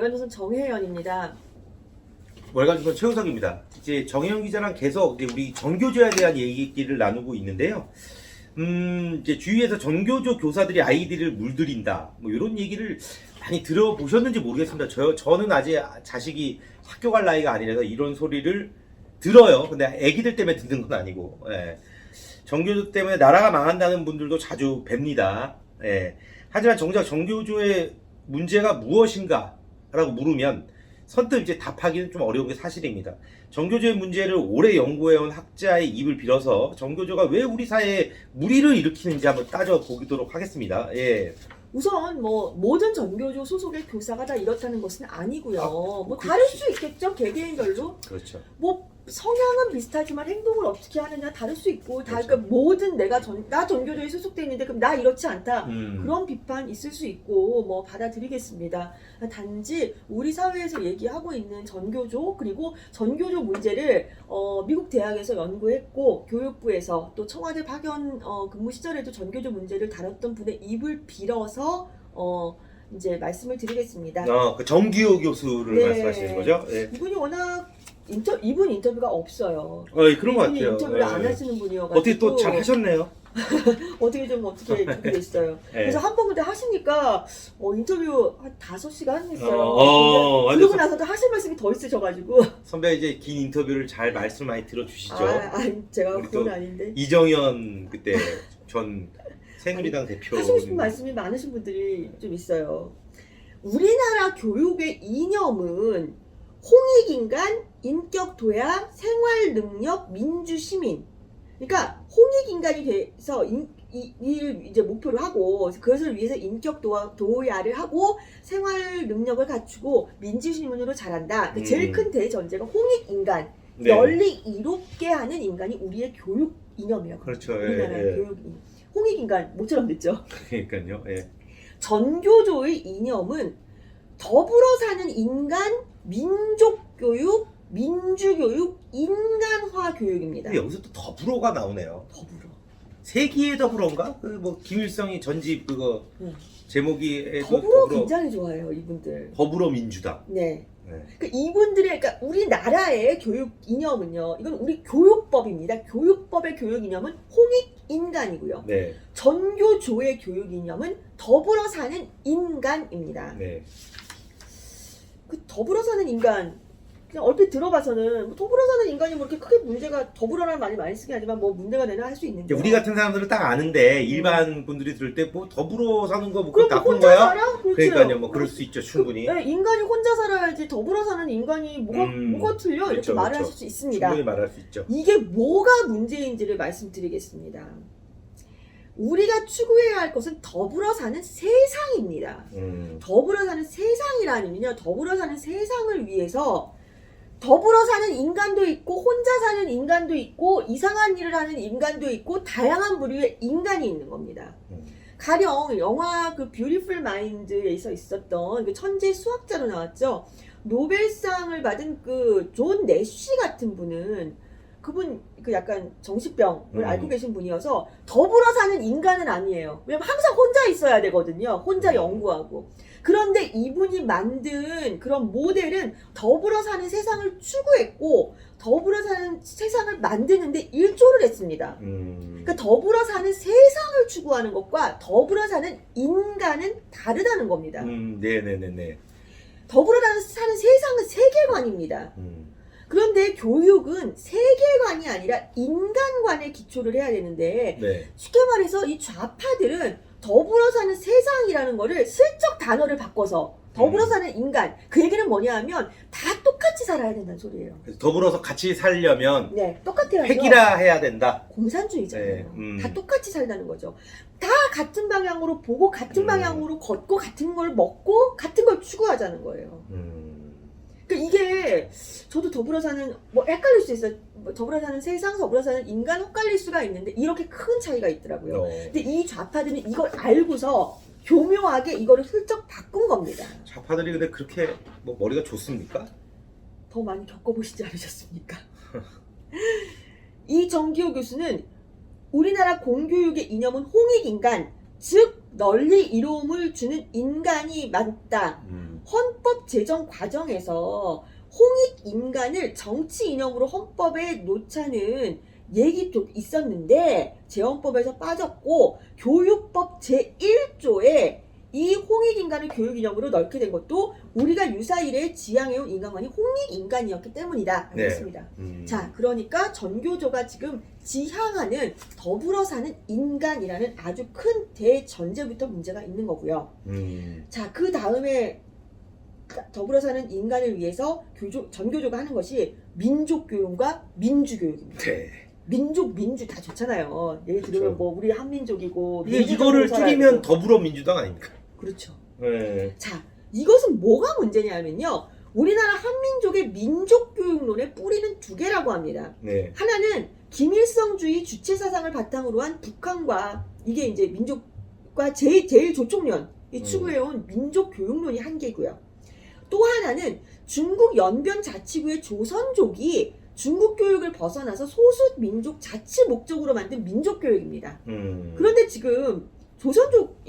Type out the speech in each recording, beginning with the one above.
월간조선 정혜연입니다. 월간조선 최우석입니다. 이제 정혜영 기자랑 계속 이제 우리 전교조에 대한 얘기를 나누고 있는데요. 이제 주위에서 전교조 교사들이 아이들을 물들인다, 뭐 이런 얘기를 많이 들어보셨는지 모르겠습니다. 저는 아직 자식이 학교 갈 나이가 아니라서 이런 소리를 들어요. 근데 애기들 때문에 듣는 건 아니고, 예. 전교조 때문에 나라가 망한다는 분들도 자주 뵙니다. 예. 하지만 정작 전교조의 문제가 무엇인가? 라고 물으면 선뜻 이제 답하기는 좀 어려운 게 사실입니다. 전교조의 문제를 오래 연구해온 학자의 입을 빌어서 전교조가 왜 우리 사회에 무리를 일으키는지 한번 따져보도록 하겠습니다. 예. 우선 뭐 모든 전교조 소속의 교사가 다 이렇다는 것은 아니고요. 뭐 그렇지. 다를 수 있겠죠, 개개인별로. 그렇죠. 뭐 성향은 비슷하지만 행동을 어떻게 하느냐 다를 수 있고, 다 그렇죠. 그러니까 모든 나 전교조에 소속돼 있는데 그럼 나 이렇지 않다, 그런 비판 있을 수 있고 뭐 받아들이겠습니다. 단지 우리 사회에서 얘기하고 있는 전교조, 그리고 전교조 문제를 미국 대학에서 연구했고 교육부에서 또 청와대 파견 근무 시절에도 전교조 문제를 다뤘던 분의 입을 빌어서 이제 말씀을 드리겠습니다. 그 정기호 교수를 네. 말씀하시는 거죠? 예. 이분이 워낙 이분 인터뷰가 없어요. 그런 것 이분이 같아요. 인터뷰를 안 예. 하시는 분이어가지고 어떻게 또 잘 하셨네요. 어떻게 그렇게 됐어요. 예. 그래서 한 번 그때 하시니까 인터뷰 한 5시간 했어요. 완전 그러고 나서도 하실 말씀이 더 있으셔가지고 선배 이제 긴 인터뷰를 잘 말씀 많이 들어주시죠. 제가 우리 그건 또 아닌데 이정현 그때 전 새누리당 대표 하시고 싶은 말씀이 많으신 분들이 좀 있어요. 우리나라 교육의 이념은 홍익인간, 인격도야, 생활능력, 민주시민. 그러니까 홍익인간이 돼서 이 이제 목표로 하고, 그것을 위해서 인격도야를 하고 생활능력을 갖추고 민주시민으로 자란다. 제일 큰 대전제가 홍익인간, 네. 널리 이롭게 하는 인간이 우리의 교육 이념이에요. 그렇죠. 우리나라의 예. 교육 이념. 홍익인간 모처럼 됐죠. 그러니까요. 예. 전교조의 이념은 더불어 사는 인간, 민족교육, 민주교육, 인간화 교육입니다. 근데 여기서 또 더불어가 나오네요. 더불어. 세기의 더불어인가? 그 뭐 김일성이 전집 그거 제목이 더불어 굉장히 좋아해요, 이분들. 더불어 민주당. 네. 네. 그러니까 이분들의, 그러니까 우리나라의 교육 이념은요, 이건 우리 교육법입니다. 교육법의 교육 이념은 홍익 인간이고요. 네. 전교조의 교육 이념은 더불어 사는 인간입니다. 네. 그 더불어 사는 인간, 그냥 얼핏 들어봐서는 뭐 더불어 사는 인간이 뭐 이렇게 크게 문제가, 더불어라는 말이 많이 쓰긴 하지만 뭐 문제가 되나 할 수 있는데, 우리 같은 사람들은 딱 아는데 일반 분들이 들을 때 뭐 더불어 사는 거 뭐 그럼 나쁜 혼자 거야? 살아? 그렇죠. 그러니까요. 뭐 그럴 수 있죠. 충분히. 네, 인간이 혼자 살아야지 더불어 사는 인간이 뭐가 틀려? 이렇게 그렇죠, 말을 그렇죠. 하실 수 있습니다. 충분히 말할 수 있죠. 이게 뭐가 문제인지를 말씀드리겠습니다. 우리가 추구해야 할 것은 더불어 사는 세상입니다. 더불어 사는 세상이라면요, 더불어 사는 세상을 위해서 더불어 사는 인간도 있고 혼자 사는 인간도 있고 이상한 일을 하는 인간도 있고 다양한 부류의 인간이 있는 겁니다. 가령 영화 그 뷰티풀 마인드에 있었던 그 천재 수학자로 나왔죠. 노벨상을 받은 그 존 내쉬 같은 분은, 그분 그 약간 정신병을 앓고 계신 분이어서 더불어 사는 인간은 아니에요. 왜냐면 항상 혼자 있어야 되거든요. 혼자 연구하고. 그런데 이분이 만든 그런 모델은 더불어 사는 세상을 추구했고 더불어 사는 세상을 만드는데 일조를 했습니다. 그러니까 더불어 사는 세상을 추구하는 것과 더불어 사는 인간은 다르다는 겁니다. 네네네네. 더불어 사는 세상은 세계관입니다. 그런데 교육은 세계관이 아니라 인간관에 기초를 해야 되는데, 네. 쉽게 말해서 이 좌파들은 더불어 사는 세상이라는 거를 슬쩍 단어를 바꿔서 더불어 사는 인간, 그 얘기는 뭐냐 하면 다 똑같이 살아야 된다는 소리예요. 그래서 더불어서 같이 살려면 네, 똑같아야죠. 획일화 해야 된다. 공산주의잖아요. 네, 다 똑같이 살다는 거죠. 다 같은 방향으로 보고 같은 방향으로 걷고 같은 걸 먹고 같은 걸 추구하자는 거예요. 그러니까 이게 저도 더불어 사는, 뭐 헷갈릴 수 있어요. 뭐 더불어 사는 세상, 더불어 사는 인간 헷갈릴 수가 있는데 이렇게 큰 차이가 있더라고요. 근데 이 좌파들은 이걸 알고서 교묘하게 이거를 훌쩍 바꾼 겁니다. 좌파들이 근데 그렇게 뭐 머리가 좋습니까? 더 많이 겪어보시지 않으셨습니까? 이 정기호 교수는 우리나라 공교육의 이념은 홍익인간, 즉 널리 이로움을 주는 인간이 맞다. 헌법 제정 과정에서 홍익 인간을 정치 이념으로 헌법에 놓자는 얘기도 있었는데 재헌법에서 빠졌고 교육법 제1조에 이 홍익 인간을 교육 이념으로 넣게 된 것도 우리가 유사일에 지향해온 인간관이 홍익 인간이었기 때문이다. 네. 알겠습니다. 자, 그러니까 전교조가 지금 지향하는 더불어 사는 인간이라는 아주 큰 대전제부터 문제가 있는 거고요. 자, 그 다음에 더불어 사는 인간을 위해서 전교조가 하는 것이 민족교육과 민주교육입니다. 네. 민주 다 좋잖아요. 예를 들면 그렇죠. 뭐 우리 한민족이고 이거를 줄이면 더불어민주당 아닙니까? 그렇죠. 네. 자, 이것은 뭐가 문제냐면요. 우리나라 한민족의 민족교육론의 뿌리는 두 개라고 합니다. 네. 하나는 김일성주의 주체사상을 바탕으로 한 북한과 이게 이제 민족과 제일 조총련이 추구해온 민족교육론이 한 개고요. 또 하나는 중국 연변 자치구의 조선족이 중국 교육을 벗어나서 소수 민족 자치 목적으로 만든 민족 교육입니다. 그런데 지금 조선족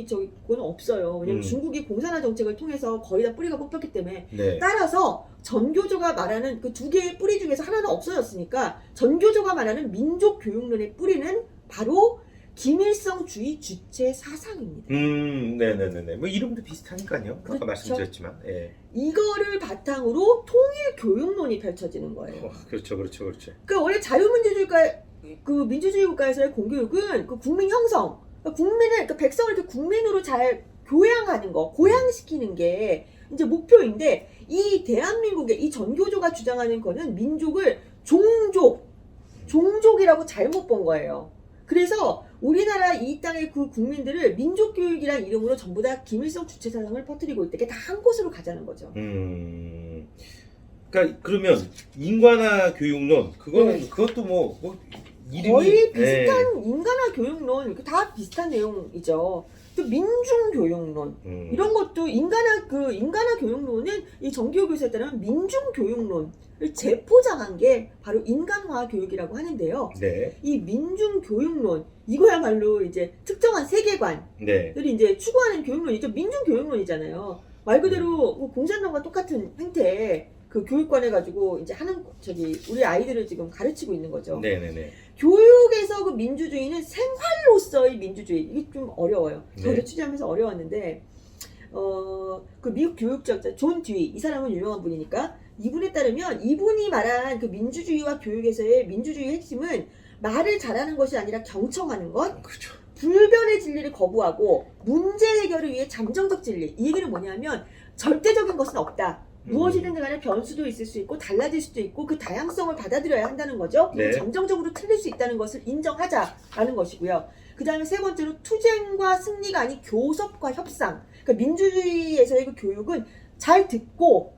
저건 없어요. 왜냐면 중국이 공산화 정책을 통해서 거의 다 뿌리가 뽑혔기 때문에. 네. 따라서 전교조가 말하는 그 두 개의 뿌리 중에서 하나는 없어졌으니까 전교조가 말하는 민족 교육론의 뿌리는 바로 김일성주의 주체 사상입니다. 네네네네. 뭐 이름도 비슷하니까요. 그렇죠. 아까 말씀드렸지만. 예. 이거를 바탕으로 통일 교육론이 펼쳐지는 거예요. 그렇죠. 그러니까 원래 민주주의 국가에서의 공교육은 그 국민 형성, 그러니까 백성을 이렇게 국민으로 잘 교양하는 거, 고양시키는 게 이제 목표인데 이 대한민국의 이 전교조가 주장하는 거는 민족을 종족이라고 잘못 본 거예요. 그래서 우리나라 이 땅의 그 국민들을 민족교육이라는 이름으로 전부 다 김일성 주체사상을 퍼뜨리고 있다. 다 한 곳으로 가자는 거죠. 그러니까 그러면 인간화 교육론 그것도 뭐 이름이 거의 비슷한 인간화 교육론 다 비슷한 내용이죠. 또 민중교육론 이런 것도 인간화 교육론은 이 정기교육에서 따르면 민중교육론을 재포장한 게 바로 인간화 교육이라고 하는데요. 네. 이 민중교육론 이거야말로 이제 특정한 세계관들이 네. 이제 추구하는 교육론이죠. 민중교육론이잖아요. 말 그대로 공산당과 똑같은 형태의 그 교육관을 가지고 이제 우리 아이들을 지금 가르치고 있는 거죠. 네네네. 교육에서 그 민주주의는 생활로서의 민주주의. 이게 좀 어려워요. 저도 네. 취재하면서 어려웠는데, 그 미국 교육학자 존 듀이, 이 사람은 유명한 분이니까, 이분에 따르면 이분이 말한 그 민주주의와 교육에서의 민주주의의 핵심은 말을 잘하는 것이 아니라 경청하는 것, 그렇죠. 불변의 진리를 거부하고 문제 해결을 위해 잠정적 진리. 이 얘기는 뭐냐면 절대적인 것은 없다. 무엇이든 간에 변수도 있을 수 있고 달라질 수도 있고 그 다양성을 받아들여야 한다는 거죠. 네. 잠정적으로 틀릴 수 있다는 것을 인정하자라는 것이고요. 그 다음에 세 번째로 투쟁과 승리가 아닌 교섭과 협상. 그러니까 민주주의에서의 그 교육은 잘 듣고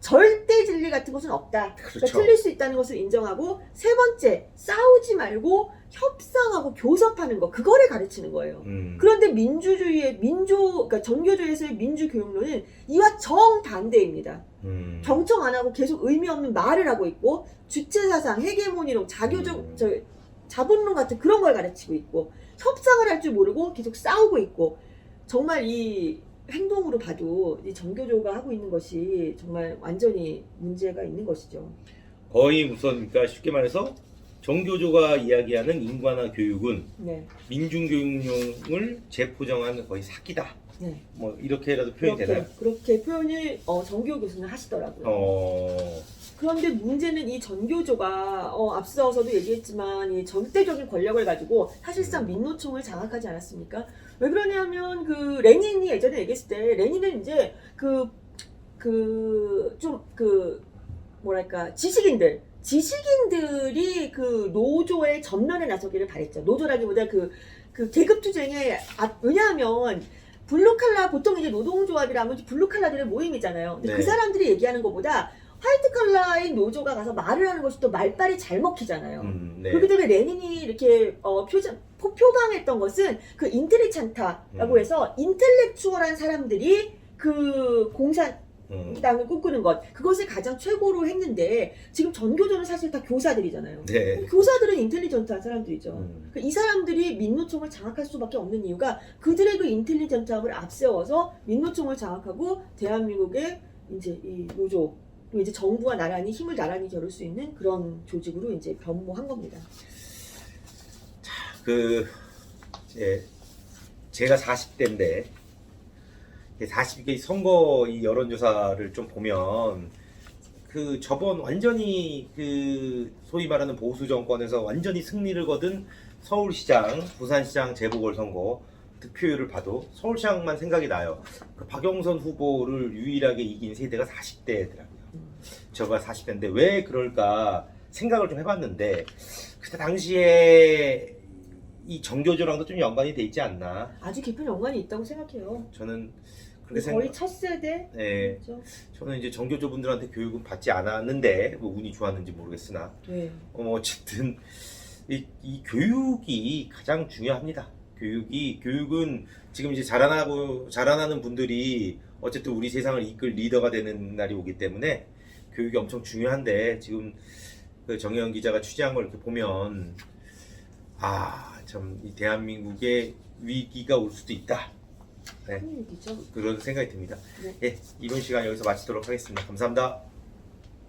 절대 진리 같은 것은 없다. 그렇죠. 그러니까 틀릴 수 있다는 것을 인정하고 세 번째 싸우지 말고 협상하고 교섭하는 거 그거를 가르치는 거예요. 그런데 그러니까 전교조에서의 민주교육론은 이와 정반대입니다. 경청 안 하고 계속 의미 없는 말을 하고 있고 주체사상, 헤게모니론, 자본론 같은 그런 걸 가르치고 있고 협상을 할 줄 모르고 계속 싸우고 있고 정말 이 행동으로 봐도 이 전교조가 하고 있는 것이 정말 완전히 문제가 있는 것이죠. 거의 우선 그러니까 쉽게 말해서 정교조가 이야기하는 인간화 교육은 네. 민중교육용을 재포장한 거의 사기다. 네. 뭐 이렇게라도 표현이 되나요? 그렇게 표현을 정교육 교수는 하시더라고요. 그런데 문제는 이 전교조가 앞서서도 얘기했지만 이 절대적인 권력을 가지고 사실상 민노총을 장악하지 않았습니까? 왜 그러냐면 그 레닌이 예전에 얘기했을 때 레닌은 이제 지식인들이 그 노조의 전면에 나서기를 바랬죠. 노조라기보다 그 계급 투쟁에 왜냐하면 블루칼라 보통 이제 노동조합이라면 블루칼라들의 모임이잖아요. 근데 네. 그 사람들이 얘기하는 것보다 화이트 칼라인 노조가 가서 말을 하는 것이 또 말빨이 잘 먹히잖아요. 네. 그렇기 때문에 레닌이 이렇게 표방했던 것은 그 인텔리찬타라고 해서 인텔렉추얼한 사람들이 그 땅을 꿈꾸는 것, 그것을 가장 최고로 했는데 지금 전교조는 사실 다 교사들이잖아요. 네. 교사들은 인텔리전트한 사람들이죠. 음. 이 사람들이 민노총을 장악할 수밖에 없는 이유가 그들의 그 인텔리전트함을 앞세워서 민노총을 장악하고 대한민국의 이제 이 노조, 또 이제 정부와 나란히 힘을 나란히 겨룰 수 있는 그런 조직으로 이제 변모한 겁니다. 제가 40대인데 40개 선거 이 여론조사를 좀 보면 그 저번 완전히 그 소위 말하는 보수 정권에서 완전히 승리를 거둔 서울시장, 부산시장 재보궐선거 득표율을 봐도 서울시장만 생각이 나요. 그 박영선 후보를 유일하게 이긴 세대가 40대더라고요. 저가 40대인데 왜 그럴까 생각을 좀 해봤는데 그때 당시에 이 정교조랑도 좀 연관이 돼 있지 않나. 아주 깊은 연관이 있다고 생각해요. 저는 그렇게 거의 첫 세대. 네. 그렇죠? 저는 이제 정교조 분들한테 교육은 받지 않았는데 뭐 운이 좋았는지 모르겠으나 네. 어쨌든 이 교육이 가장 중요합니다. 교육은 지금 이제 자라나는 분들이 어쨌든 우리 세상을 이끌 리더가 되는 날이 오기 때문에 교육이 엄청 중요한데 지금 그 정혜연 기자가 취재한 걸 이렇게 보면 참 이 대한민국의 위기가 올 수도 있다. 네. 큰 얘기죠. 그런 생각이 듭니다. 네. 예, 이번 시간 여기서 마치도록 하겠습니다. 감사합니다.